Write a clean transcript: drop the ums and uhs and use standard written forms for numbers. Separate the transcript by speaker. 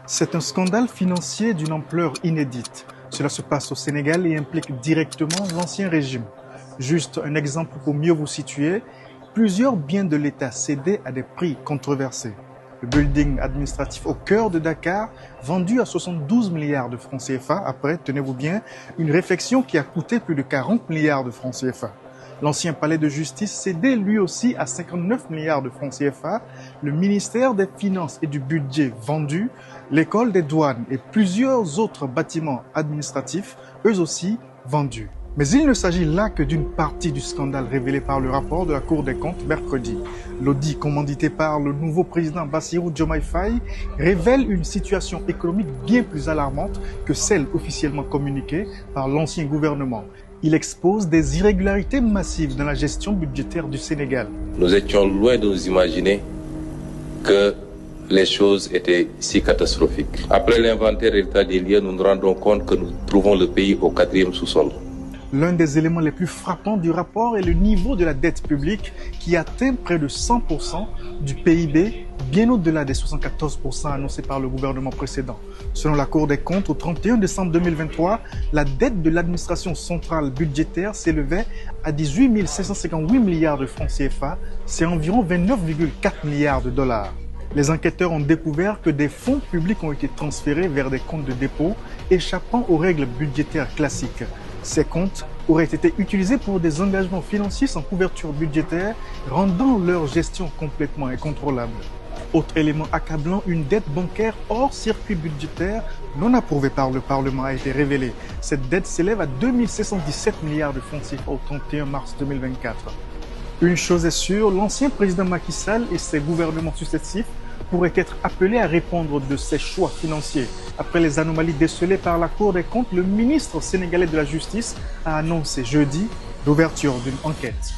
Speaker 1: C'est un scandale financier d'une ampleur inédite. Cela se passe au Sénégal et implique directement l'ancien régime. Juste un exemple pour mieux vous situer, plusieurs biens de l'État cédés à des prix controversés. Le building administratif au cœur de Dakar, vendu à 72 milliards de francs CFA, après, tenez-vous bien, une réfection qui a coûté plus de 40 milliards de francs CFA. L'ancien palais de justice cédé lui aussi à 59 milliards de francs CFA, le ministère des Finances et du Budget vendu, l'école des douanes et plusieurs autres bâtiments administratifs, eux aussi vendus. Mais il ne s'agit là que d'une partie du scandale révélé par le rapport de la Cour des comptes mercredi. L'audit commandité par le nouveau président Bassirou Diomaye Faye révèle une situation économique bien plus alarmante que celle officiellement communiquée par l'ancien gouvernement. Il expose des irrégularités massives dans la gestion budgétaire du Sénégal.
Speaker 2: Nous étions loin de nous imaginer que les choses étaient si catastrophiques. Après l'inventaire et l'état des lieux, nous nous rendons compte que nous trouvons le pays au 4e sous-sol.
Speaker 1: L'un des éléments les plus frappants du rapport est le niveau de la dette publique qui atteint près de 100% du PIB, bien au-delà des 74% annoncés par le gouvernement précédent. Selon la Cour des comptes, au 31 décembre 2023, la dette de l'administration centrale budgétaire s'élevait à 18 558 milliards de francs CFA, c'est environ 29,4 milliards de dollars. Les enquêteurs ont découvert que des fonds publics ont été transférés vers des comptes de dépôt échappant aux règles budgétaires classiques. Ces comptes auraient été utilisés pour des engagements financiers sans couverture budgétaire, rendant leur gestion complètement incontrôlable. Autre élément accablant, une dette bancaire hors circuit budgétaire non approuvée par le Parlement a été révélée. Cette dette s'élève à 2717 milliards de francs CFA au 31 mars 2024. Une chose est sûre, l'ancien président Macky Sall et ses gouvernements successifs pourraient être appelés à répondre de ses choix financiers. Après les anomalies décelées par la Cour des comptes, le ministre sénégalais de la Justice a annoncé jeudi l'ouverture d'une enquête.